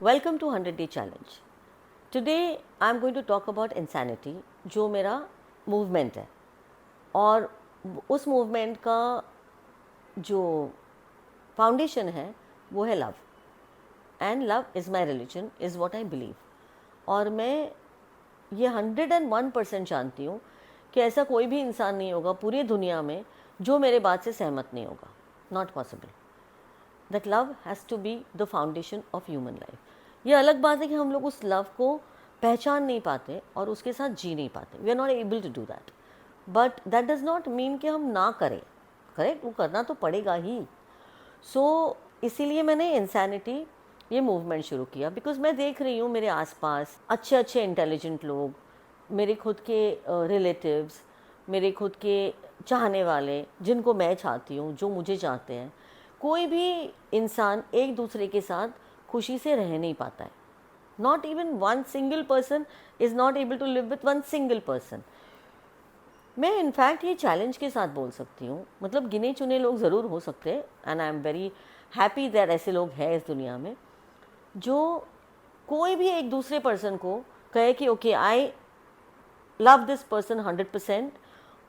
Welcome to 100 day challenge. Today I am going to talk about insanity, जो मेरा movement है। और उस मूवमेंट का जो फाउंडेशन है वो है love, and love is my religion, is what I believe. और मैं ये 101% जानती हूँ कि ऐसा कोई भी इंसान नहीं होगा पूरी दुनिया में जो मेरे बात से सहमत नहीं होगा। Not possible. That love has to be the foundation of human life. ये अलग बात है कि हम लोग उस लव को पहचान नहीं पाते और उसके साथ जी नहीं पाते। We are not able to do that, but that does not mean कि हम ना करें। करेक्ट, वो करना तो पड़ेगा ही। इसीलिए मैंने इंसैनिटी ये मूवमेंट शुरू किया, बिकॉज मैं देख रही हूँ मेरे आसपास अच्छे अच्छे इंटेलिजेंट लोग, मेरे खुद के रिलेटिव्स, मेरे खुद के चाहने वाले, जिनको मैं चाहती हूँ, जो मुझे चाहते हैं। कोई भी इंसान एक दूसरे के साथ खुशी से रह नहीं पाता है। Not even one single person is not able to live with one single person. मैं इनफैक्ट ये चैलेंज के साथ बोल सकती हूँ, मतलब गिने चुने लोग ज़रूर हो सकते हैं, and I am very happy that ऐसे लोग हैं इस दुनिया में, जो कोई भी एक दूसरे पर्सन को कहे कि okay I love this person 100%,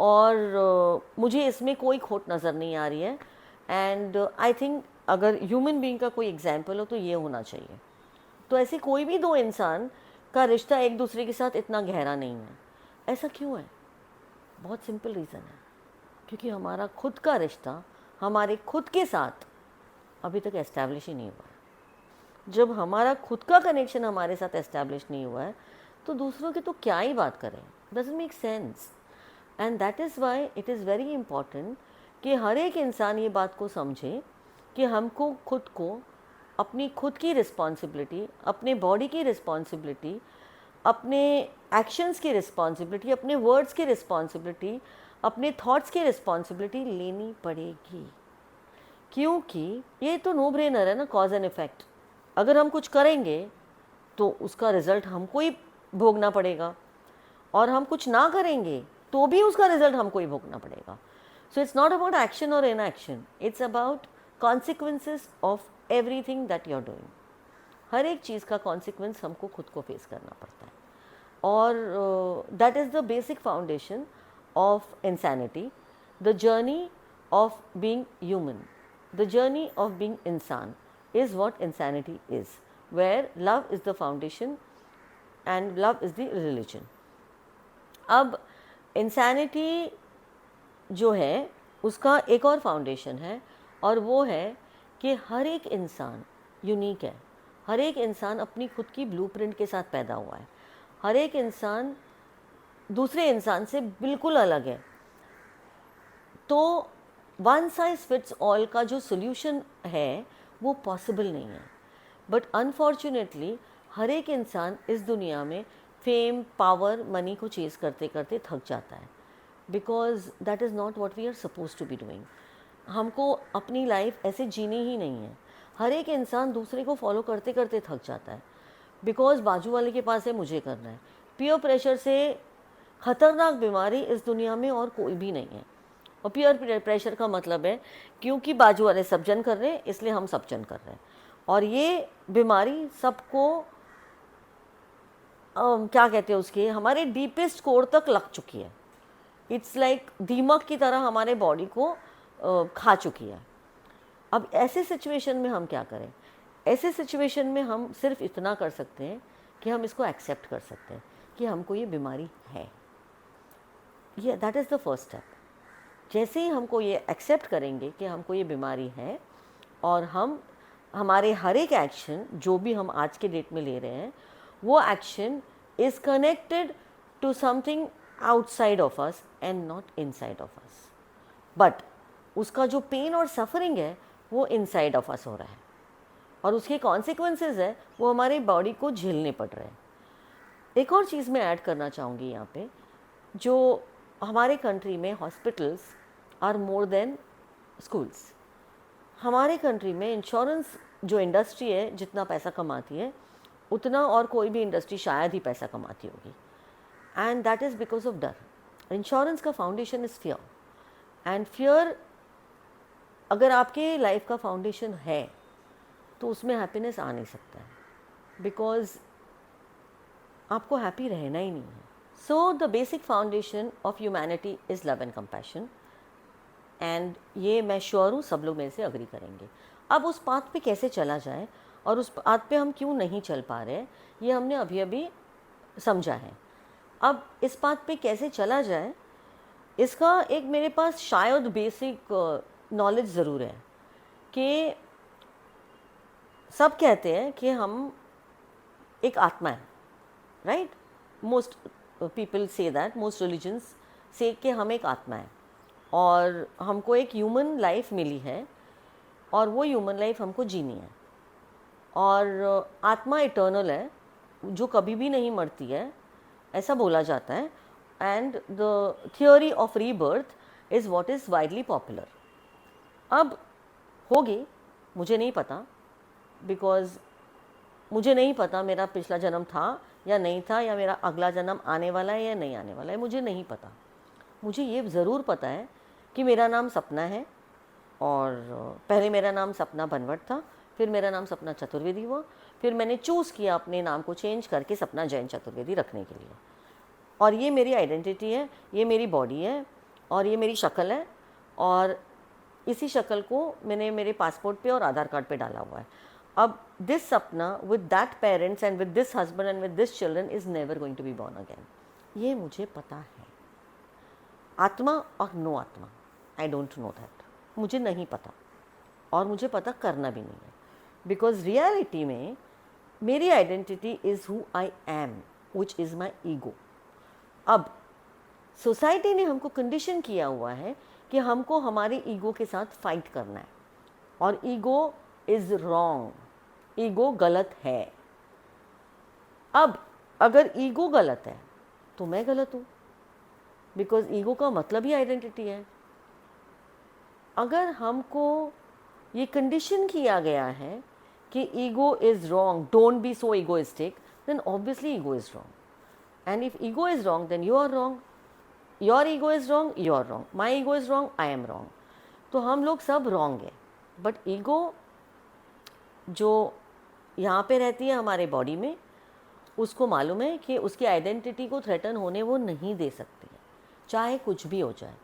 और मुझे इसमें कोई खोट नज़र नहीं आ रही है। एंड आई थिंक अगर ह्यूमन बीइंग का कोई एग्जाम्पल हो तो ये होना चाहिए। तो ऐसे कोई भी दो इंसान का रिश्ता एक दूसरे के साथ इतना गहरा नहीं है। ऐसा क्यों है? बहुत सिंपल रीज़न है, क्योंकि हमारा खुद का रिश्ता हमारे खुद के साथ अभी तक एस्टैब्लिश ही नहीं हुआ है। जब हमारा खुद का कनेक्शन हमारे साथ एस्टैब्लिश नहीं हुआ है तो दूसरों की तो क्या ही बात करें। Doesn't make sense. And that is why it is very important कि हर एक इंसान ये बात को समझे कि हमको खुद को, अपनी खुद की रिस्पॉन्सिबिलिटी, अपने बॉडी की रिस्पॉन्सिबिलिटी, अपने एक्शंस की रिस्पॉन्सिबिलिटी, अपने वर्ड्स की रिस्पॉन्सिबिलिटी, अपने थॉट्स की रिस्पॉन्सिबिलिटी लेनी पड़ेगी। क्योंकि ये तो नो ब्रेनर है ना, कॉज एंड इफ़ेक्ट। अगर हम कुछ करेंगे तो उसका रिज़ल्ट हमको ही भोगना पड़ेगा, और हम कुछ ना करेंगे तो भी उसका रिज़ल्ट हमको ही भोगना पड़ेगा। So it's not about action और inaction, it's about consequences of everything that you are doing. हर एक चीज़ का कॉन्सिक्वेंस हमको खुद को फेस करना पड़ता है। और that is the basic foundation of insanity, the journey of being human, the journey of being इंसान is what insanity is, where love is the foundation and love is the religion. अब insanity जो है उसका एक और foundation है, और वो है कि हर एक इंसान यूनिक है। हर एक इंसान अपनी खुद की ब्लूप्रिंट के साथ पैदा हुआ है। हर एक इंसान दूसरे इंसान से बिल्कुल अलग है। तो वन साइज फिट्स ऑल का जो सोल्यूशन है वो पॉसिबल नहीं है। बट अनफॉर्चुनेटली हर एक इंसान इस दुनिया में फेम, पावर, मनी को चेज़ करते करते थक जाता है, because that is not what we are suppose to be doing. हमको अपनी लाइफ ऐसे जीनी ही नहीं है। हर एक इंसान दूसरे को फॉलो करते करते थक जाता है, बिकॉज बाजू वाले के पास है, मुझे करना है। पीयर प्रेशर से ख़तरनाक बीमारी इस दुनिया में और कोई भी नहीं है। और पीयर प्रेशर का मतलब है क्योंकि बाजू वाले सब जन कर रहे हैं इसलिए हम सब जन कर रहे हैं। और ये बीमारी सबको क्या कहते हैं, उसके हमारे डीपेस्ट कोर तक लग चुकी है। इट्स लाइक दीमक की तरह हमारे बॉडी को खा चुकी है। अब ऐसे सिचुएशन में हम क्या करें? ऐसे सिचुएशन में हम सिर्फ इतना कर सकते हैं कि हम इसको एक्सेप्ट कर सकते हैं कि हमको ये बीमारी है। ये that is the first step. जैसे ही हमको ये एक्सेप्ट करेंगे कि हमको ये बीमारी है, और हम हमारे हर एक एक्शन जो भी हम आज के डेट में ले रहे हैं वो action is connected to something outside of us and not inside of us, but उसका जो पेन और सफरिंग है वो इनसाइड ऑफ अस हो रहा है, और उसके कॉन्सिक्वेंसेस है वो हमारे बॉडी को झेलने पड़ रहे हैं। एक और चीज़ मैं ऐड करना चाहूँगी यहाँ पे, जो हमारे कंट्री में hospitals are more than schools. हमारे कंट्री में इंश्योरेंस जो इंडस्ट्री है जितना पैसा कमाती है उतना और कोई भी इंडस्ट्री शायद ही पैसा कमाती होगी, and that is because of डर। इंश्योरेंस का foundation is fear, and fear अगर आपके लाइफ का फाउंडेशन है तो उसमें हैप्पीनेस आ नहीं सकता है। बिकॉज आपको हैप्पी रहना ही नहीं है. So the basic foundation of humanity is love and compassion, and ये मैं श्योर हूँ सब लोग मेरे से अग्री करेंगे. अब उस पाथ पे कैसे चला जाए और उस पाथ पे हम क्यों नहीं चल पा रहे, ये हमने अभी अभी समझा है. अब इस पाथ पे कैसे चला जाए, इसका एक मेरे पास शायद बेसिक नॉलेज ज़रूर है. कि सब कहते हैं कि हम एक आत्मा है, right? Most people say that, most religions से कि हम एक आत्मा है और हमको एक ह्यूमन लाइफ मिली है और वो ह्यूमन लाइफ हमको जीनी है. और आत्मा इटर्नल है जो कभी भी नहीं मरती है, ऐसा बोला जाता है. And the theory of rebirth is what is widely popular. अब होगी, मुझे नहीं पता, बिकॉज मुझे नहीं पता मेरा पिछला जन्म था या नहीं था, या मेरा अगला जन्म आने वाला है या नहीं आने वाला है, मुझे नहीं पता. मुझे ये ज़रूर पता है कि मेरा नाम सपना है, और पहले मेरा नाम सपना बनवट था, फिर मेरा नाम सपना चतुर्वेदी हुआ, फिर मैंने चूज़ किया अपने नाम को चेंज करके सपना जैन चतुर्वेदी रखने के लिए. और ये मेरी आइडेंटिटी है, ये मेरी बॉडी है और ये मेरी शक्ल है, और इसी शक्ल को मैंने मेरे पासपोर्ट पे और आधार कार्ड पे डाला हुआ है. अब दिस सपना with that parents and with this husband and with this children is never going to be born again. ये मुझे पता है. आत्मा और नो आत्मा, आई डोंट नो दैट. मुझे नहीं पता और मुझे पता करना भी नहीं है. बिकॉज रियलिटी में मेरी identity is who I am, which is my ego. अब सोसाइटी ने हमको कंडीशन किया हुआ है कि हमको हमारे ईगो के साथ फाइट करना है, और ईगो इज़ रॉन्ग, ईगो गलत है. अब अगर ईगो गलत है तो मैं गलत हूँ, बिकॉज ईगो का मतलब ही आइडेंटिटी है. अगर हमको ये कंडीशन किया गया है कि ego is wrong, don't be so egoistic, then obviously ego is wrong. And if ego is wrong then you are wrong. Your ego is wrong, you are wrong. My ego is wrong, I am wrong. तो हम लोग सब wrong हैं. But ego जो यहाँ पे रहती है हमारे बॉडी में, उसको मालूम है कि उसकी आइडेंटिटी को थ्रेटन होने वो नहीं दे सकती है, चाहे कुछ भी हो जाए.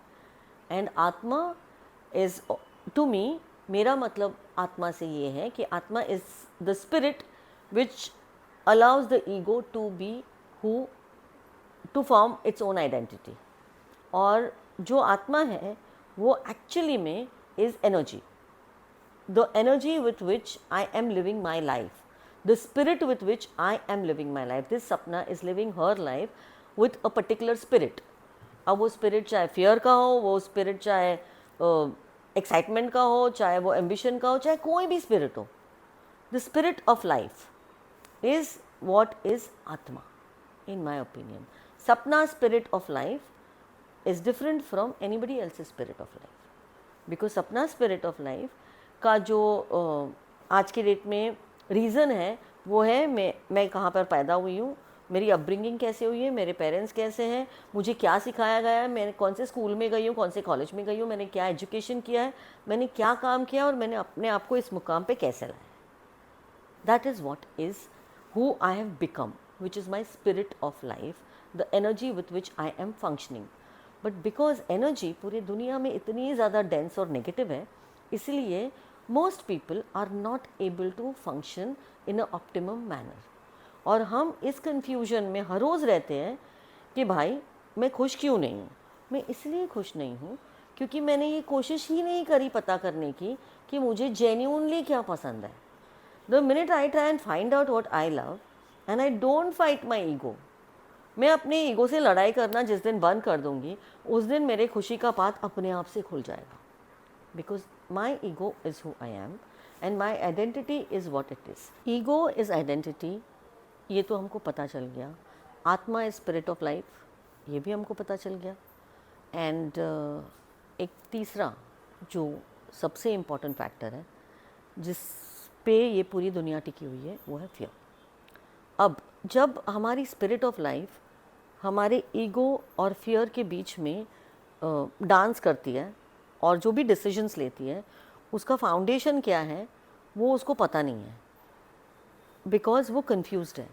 एंड आत्मा इज़, टू मी, मेरा मतलब आत्मा से ये है कि atma is the spirit which allows the ego to be who, to form its own identity. और जो आत्मा है वो एक्चुअली में is energy, the energy with which I am living my life, the spirit with which I am living my life. This Sapna is living her life with a particular spirit. अब वो spirit चाहे fear का हो, वो spirit चाहे excitement का हो, चाहे वो ambition का हो, चाहे कोई भी spirit हो, the spirit of life is what is Atma, in my opinion. Sapna's spirit of life is different from anybody else's spirit of life, because Sapna's spirit of life का जो आज के डेट में रीज़न है वो है मैं कहाँ पर पैदा हुई हूँ, मेरी अपब्रिंगिंग कैसे हुई है, मेरे पेरेंट्स कैसे हैं, मुझे क्या सिखाया गया है, मैंने कौन से स्कूल में गई हूँ, कौन से कॉलेज में गई हूँ, मैंने क्या एजुकेशन किया है, मैंने क्या काम किया और मैंने अपने आप को इस मुकाम पे कैसे लाया. That is what is who I have become, which is my spirit of life, the energy with which I am functioning. But because energy पूरी दुनिया में इतनी ज़्यादा डेंस और नेगेटिव है, इसलिए most people are not able to function in a optimum manner. और हम इस confusion में हर रोज़ रहते हैं कि भाई मैं खुश क्यों नहीं हूँ. मैं इसलिए खुश नहीं हूँ क्योंकि मैंने ये कोशिश ही नहीं करी पता करने की कि मुझे genuinely क्या पसंद है. The minute I try and find out what I love and I don't fight my ego, मैं अपने ईगो से लड़ाई करना जिस दिन बंद कर दूँगी, उस दिन मेरे खुशी का पात अपने आप से खुल जाएगा. Because my ego is who I am and my identity is what it is. Ego is identity, ये तो हमको पता चल गया. आत्मा is spirit of life, ये भी हमको पता चल गया. एंड एक तीसरा जो सबसे इम्पॉर्टेंट फैक्टर है जिस पे ये पूरी दुनिया टिकी हुई है वो है फियर. अब जब हमारी स्पिरिट ऑफ लाइफ हमारे ईगो और फियर के बीच में डांस करती है और जो भी डिसीजंस लेती है उसका फाउंडेशन क्या है वो उसको पता नहीं है. बिकॉज वो कंफ्यूज्ड है।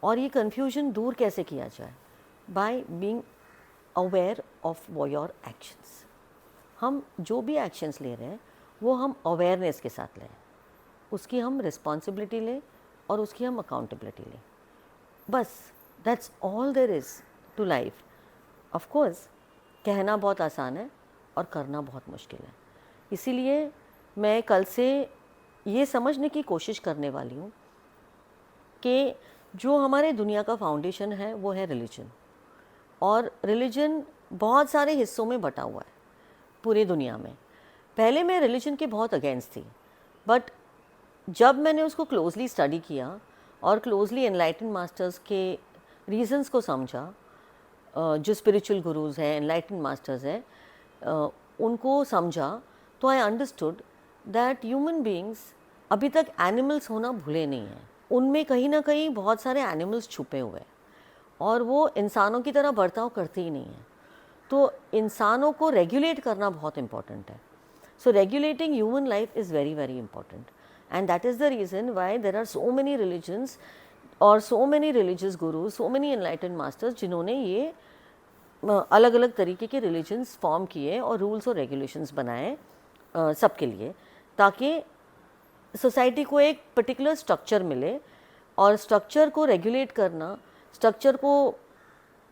और ये कन्फ्यूजन दूर कैसे किया जाए? By being aware of your actions. हम जो भी एक्शंस ले रहे हैं वो हम अवेयरनेस के साथ लें, उसकी हम रिस्पॉन्सिबिलिटी लें और उसकी हम अकाउंटेबिलिटी लें। बस that's all there is to life. Of course कहना बहुत आसान है और करना बहुत मुश्किल है। इसीलिए मैं कल से ये समझने की कोशिश करने वाली हूँ कि जो हमारे दुनिया का फाउंडेशन है वो है रिलीजन। और रिलीजन बहुत सारे हिस्सों में बटा हुआ है पूरी दुनिया में। पहले मैं रिलीजन के बहुत अगेंस्ट थी, बट जब मैंने उसको क्लोजली स्टडी किया और क्लोजली एनलाइटन मास्टर्स के रीजंस को समझा, जो स्पिरिचुअल गुरुज हैं, एनलाइटन मास्टर्स हैं, उनको समझा, तो I understood that human beings अभी तक एनिमल्स होना भूले नहीं हैं। उनमें कहीं ना कहीं बहुत सारे एनिमल्स छुपे हुए हैं और वो इंसानों की तरह बर्ताव करते ही नहीं हैं। तो इंसानों को रेगुलेट करना बहुत इम्पॉर्टेंट है। So regulating human life is very very important, and that is the reason why there are so many religions और so many religious gurus, so many enlightened masters, जिन्होंने ये अलग अलग तरीके के रिलीजन्स फॉर्म किए और रूल्स और रेगुलेशंस बनाए सबके लिए, ताकि सोसाइटी को एक पर्टिकुलर स्ट्रक्चर मिले। और स्ट्रक्चर को रेगुलेट करना, स्ट्रक्चर को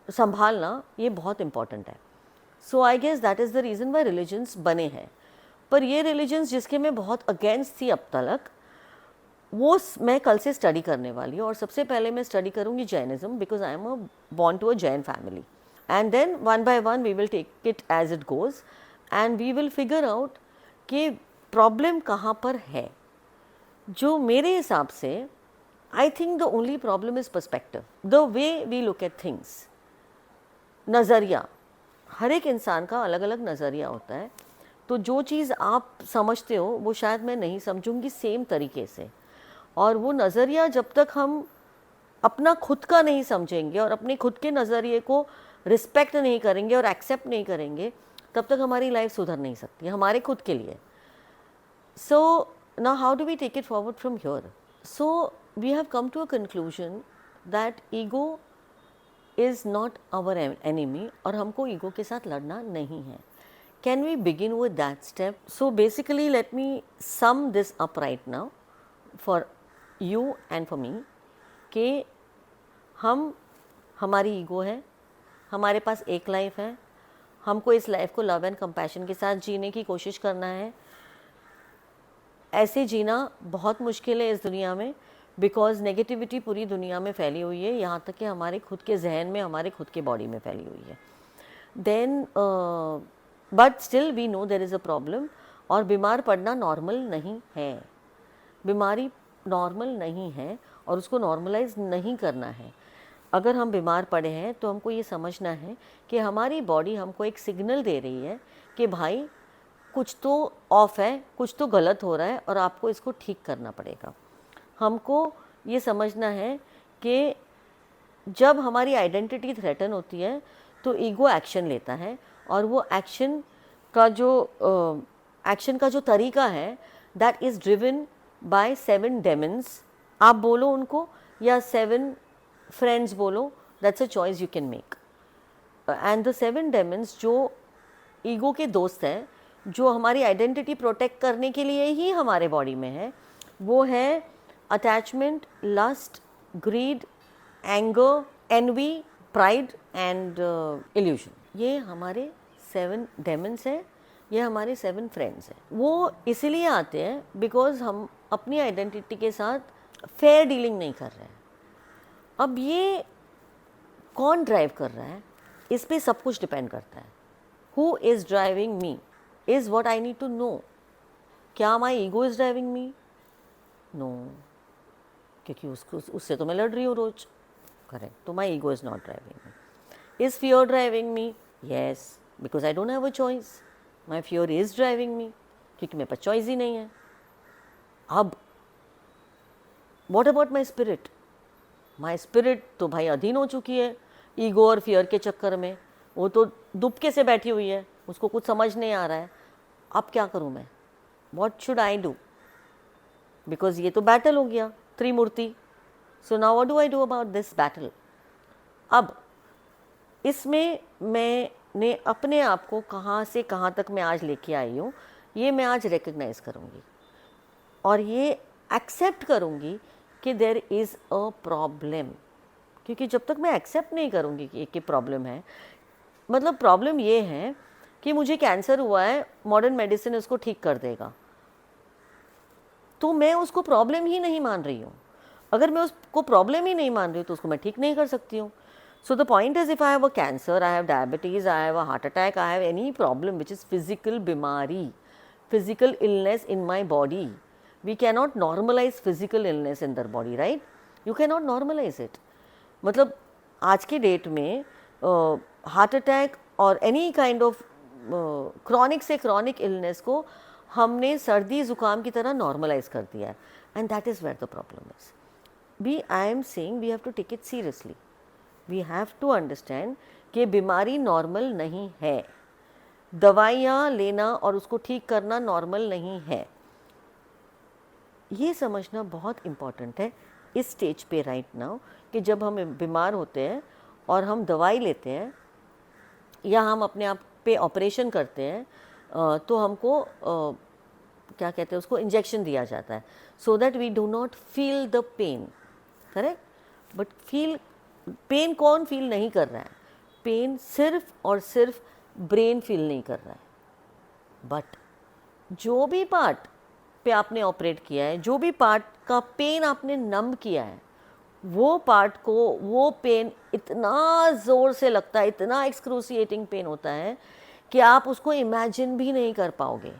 संभालना, ये बहुत इम्पॉर्टेंट है। So I guess that is the reason why religions बने हैं। पर ये रिलीजन्स जिसके मैं बहुत अगेंस्ट थी अब तक, वो मैं कल से स्टडी करने वाली हूँ। और सबसे पहले मैं स्टडी करूँगी Jainism, because I am born to a Jain family, and then one by one we will take it as it goes and we will figure out कि प्रॉब्लम कहाँ पर है। जो मेरे हिसाब से, I think the only problem is perspective, the way we look at things. नज़रिया, हर एक इंसान का अलग अलग नज़रिया होता है। तो जो चीज़ आप समझते हो वो शायद मैं नहीं समझूंगी सेम तरीके से। और वो नज़रिया जब तक हम अपना खुद का नहीं समझेंगे और अपने खुद के नज़रिए को रिस्पेक्ट नहीं करेंगे और एक्सेप्ट नहीं करेंगे, तब तक हमारी लाइफ सुधर नहीं सकती हमारे खुद के लिए। सो now how do we take it forward from here? So we have come to a conclusion that ego is not our enemy और हमको ego के साथ लड़ना नहीं है। Can we begin with that step? So basically let me sum this up right now for you and for me कि हमारी ego है, हमारे पास एक लाइफ है, हमको इस लाइफ को लव एंड कंपैशन के साथ जीने की कोशिश करना है। ऐसे जीना बहुत मुश्किल है इस दुनिया में, बिकॉज नेगेटिविटी पूरी दुनिया में फैली हुई है, यहाँ तक कि हमारे खुद के जहन में, हमारे खुद के बॉडी में फैली हुई है। Then but still we know there is a problem. और बीमार पड़ना नॉर्मल नहीं है, बीमारी नॉर्मल नहीं है और उसको नॉर्मलाइज नहीं करना है। अगर हम बीमार पड़े हैं तो हमको ये समझना है कि हमारी बॉडी हमको एक सिग्नल दे रही है कि भाई कुछ तो ऑफ है, कुछ तो गलत हो रहा है और आपको इसको ठीक करना पड़ेगा। हमको ये समझना है कि जब हमारी आइडेंटिटी थ्रेटन होती है तो ईगो एक्शन लेता है, और वो एक्शन का जो तरीका है that is driven by 7 Demons. आप बोलो उनको या 7 फ्रेंड्स बोलो, that's a choice you can make. And the 7 Demons जो ईगो के दोस्त हैं, जो हमारी आइडेंटिटी प्रोटेक्ट करने के लिए ही हमारे बॉडी में है, वो है attachment, lust, greed, anger, envy, pride and illusion. ये हमारे 7 डेमन्स हैं, ये हमारे 7 फ्रेंड्स हैं। वो इसीलिए आते हैं बिकॉज हम अपनी आइडेंटिटी के साथ फेयर डीलिंग नहीं कर रहे हैं। अब ये कौन ड्राइव कर रहा है, इस पे सब कुछ डिपेंड करता है। Who is driving me is what I need to know. क्या my ego is driving me? No, क्योंकि उससे तो मैं लड़ रही हूँ रोज। करेक्ट, तो my ego is not driving me. Is fear driving me? Yes, because I don't have a choice. My fear is driving me, क्योंकि मेरे पास चॉइस ही नहीं है। अब what about my spirit? My spirit तो भाई अधीन हो चुकी है ईगो और फियर के चक्कर में। वो तो दुबके से बैठी हुई है, उसको कुछ समझ नहीं आ रहा है। अब क्या करूं मैं? What should I do? Because ये तो बैटल हो गया, Trimurti. So now what do I do about this battle? अब इसमें मैंने अपने आप को कहाँ से कहाँ तक मैं आज लेके आई हूँ, ये मैं आज रिकग्नाइज़ करूँगी और ये एक्सेप्ट करूँगी कि देयर इज़ अ प्रॉब्लम. क्योंकि जब तक मैं एक्सेप्ट नहीं करूँगी कि एक प्रॉब्लम है, मतलब प्रॉब्लम ये है कि मुझे कैंसर हुआ है, मॉडर्न मेडिसिन इसको ठीक कर देगा, तो मैं उसको प्रॉब्लम ही नहीं मान रही हूँ. अगर मैं उसको प्रॉब्लम ही नहीं मान रही हूँ तो उसको मैं ठीक नहीं कर सकती हूँ. So the point is, if I have a cancer, I have diabetes, I have a heart attack, I have any problem which is physical bimari, physical illness in my body, we cannot normalize physical illness in their body, right? You cannot normalize it. मतलब आज के date में heart attack और any kind of chronic से chronic illness को हमने सर्दी ज़ुकाम की तरह नॉर्मलाइज कर दिया है, and that is where the problem is. We I am saying we have to take it seriously. We have to understand कि बीमारी नॉर्मल नहीं है, दवाइयाँ लेना और उसको ठीक करना नॉर्मल नहीं है. ये समझना बहुत इम्पॉर्टेंट है इस स्टेज पे राइट नाउ, कि जब हम बीमार होते हैं और हम दवाई लेते हैं या हम अपने आप पे ऑपरेशन करते हैं, तो हमको क्या कहते हैं उसको, इंजेक्शन दिया जाता है so that we do not feel the pain. Correct? But pain कौन फील नहीं कर रहा है? पेन सिर्फ और सिर्फ ब्रेन फील नहीं कर रहा है. बट जो भी पार्ट पे आपने ऑपरेट किया है, जो भी पार्ट का पेन आपने नम किया है, वो पार्ट को वो पेन इतना ज़ोर से लगता है, इतना एक्सक्रूसिएटिंग पेन होता है कि आप उसको इमेजिन भी नहीं कर पाओगे.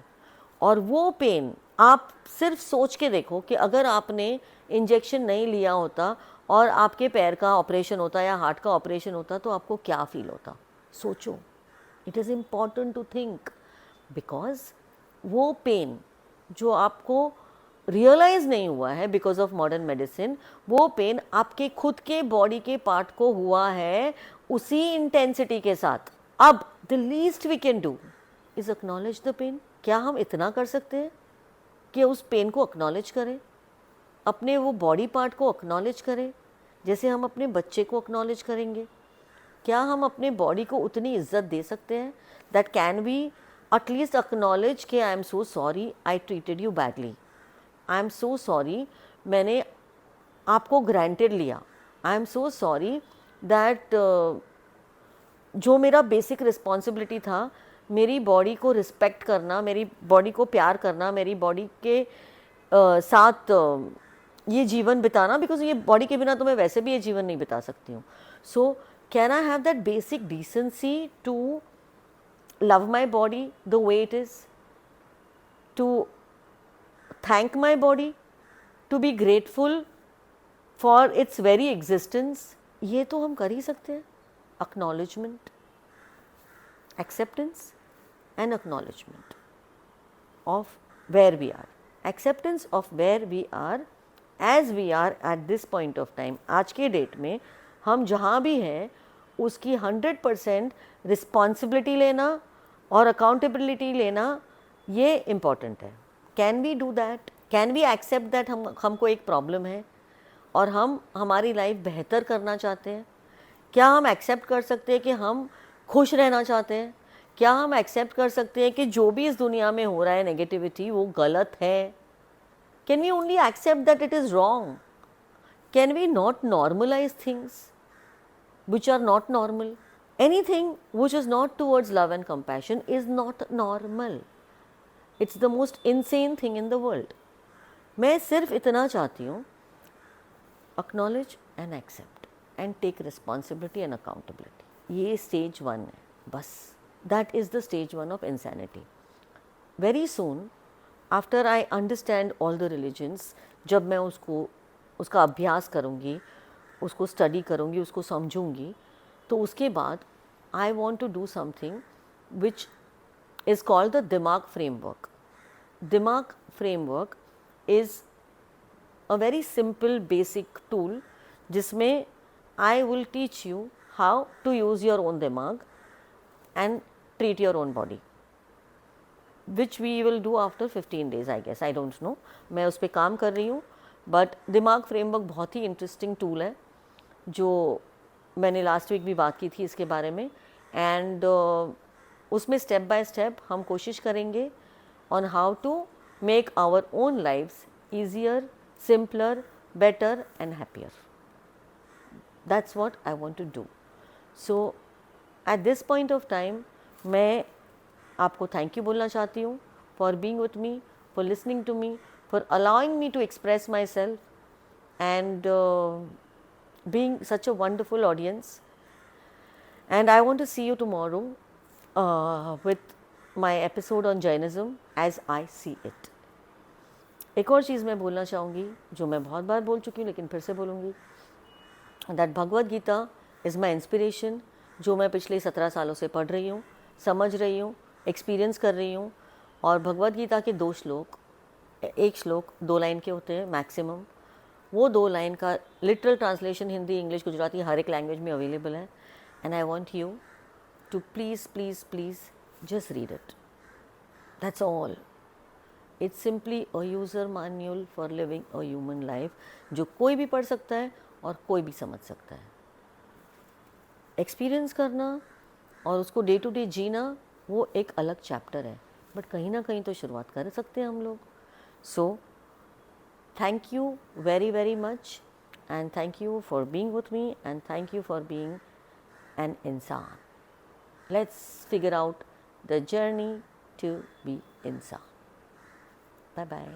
और वो पेन आप सिर्फ सोच के देखो कि अगर आपने इंजेक्शन नहीं लिया होता और आपके पैर का ऑपरेशन होता या हार्ट का ऑपरेशन होता तो आपको क्या फील होता. सोचो. It is important to think, because वो पेन जो आपको रियलाइज़ नहीं हुआ है बिकॉज ऑफ मॉडर्न मेडिसिन, वो पेन आपके खुद के बॉडी के पार्ट को हुआ है उसी इंटेंसिटी के साथ. अब the least we can do is acknowledge the pain. क्या हम इतना कर सकते हैं कि उस पेन को एक्नॉलेज करें, अपने वो बॉडी पार्ट को एक्नॉलेज करें जैसे हम अपने बच्चे को एक्नॉलेज करेंगे? क्या हम अपने बॉडी को उतनी इज्जत दे सकते हैं that can we at least acknowledge कि I am so sorry I treated you badly, I am so sorry मैंने आपको ग्रांटेड लिया, I am so sorry that जो मेरा बेसिक रिस्पॉन्सिबिलिटी था, मेरी बॉडी को रिस्पेक्ट करना, मेरी बॉडी को प्यार करना, मेरी बॉडी के साथ ये जीवन बिताना, बिकॉज ये बॉडी के बिना तो मैं वैसे भी ये जीवन नहीं बिता सकती हूँ. So can I have that basic decency to love my body the way it is, to thank my body, to be grateful for its very existence. ये तो हम कर ही सकते हैं. Acknowledgement, acceptance and acknowledgement of where we are, acceptance of where we are as we are at this point of time. आज के date में हम जहाँ भी हैं उसकी 100% रिस्पॉन्सिबिलिटी लेना और अकाउंटेबिलिटी लेना, ये इम्पॉर्टेंट है. Can we do that? Can we accept that हमको एक प्रॉब्लम है और हम हमारी लाइफ बेहतर करना चाहते हैं? क्या हम एक्सेप्ट कर सकते हैं कि हम खुश रहना चाहते हैं? क्या हम एक्सेप्ट कर सकते हैं कि जो भी इस दुनिया में हो रहा है नेगेटिविटी वो गलत है? Can we only accept that it is wrong? Can we not normalize things which are not normal? Anything which is not towards love and compassion is not normal. It's the most insane thing in the world. मैं सिर्फ इतना चाहती हूँ, acknowledge and accept and take responsibility and accountability. ये stage 1 है बस. That is the stage 1 of insanity. Very soon after I understand all the religions, जब मैं उसका अभ्यास करूँगी, उसको स्टडी करूँगी, उसको समझूँगी, तो उसके बाद I want to do something which is called the दिमाग फ्रेमवर्क. दिमाग framework is a very simple basic tool जिसमें I will teach you how to use your own dimag and treat your own body, which we will do after 15 days I guess. I don't know. मैं उस पर काम कर रही हूँ. But दिमाग framework बहुत ही इंटरेस्टिंग टूल है, जो मैंने लास्ट वीक भी बात की थी इसके बारे में, एंड उसमें स्टेप बाय स्टेप हम कोशिश करेंगे on how to make our own lifes easier, simpler, better and happier. That's what I want to do. So at this point of time मैं आपको थैंक यू बोलना चाहती हूँ for being with me, for listening to me, for allowing me to express myself and being such a wonderful audience. And I want to see you tomorrow with my episode on Jainism as I see it. एक और चीज़ मैं बोलना चाहूँगी जो मैं बहुत बार बोल चुकी हूँ लेकिन फिर से बोलूँगी, that Bhagavad Gita is my inspiration, जो मैं पिछले 17 सालों से पढ़ रही हूँ, समझ रही हूँ, एक्सपीरियंस कर रही हूँ. और भगवद गीता के 2 श्लोक, एक श्लोक 2 लाइन के होते हैं मैक्सिमम. वो 2 लाइन का literal translation Hindi, English, Gujarati हर एक लैंग्वेज में अवेलेबल है. And I want you to please please please just read it. That's all. It's simply a user manual for living a human life, जो कोई भी पढ़ सकता है और कोई भी समझ सकता है. एक्सपीरियंस करना और उसको डे टू डे जीना वो एक अलग चैप्टर है, बट कहीं ना कहीं तो शुरुआत कर सकते हैं हम लोग. सो thank you very very much, and thank you for being with me, and thank you for being an insan. Let's figure out the journey to be insan. Bye bye.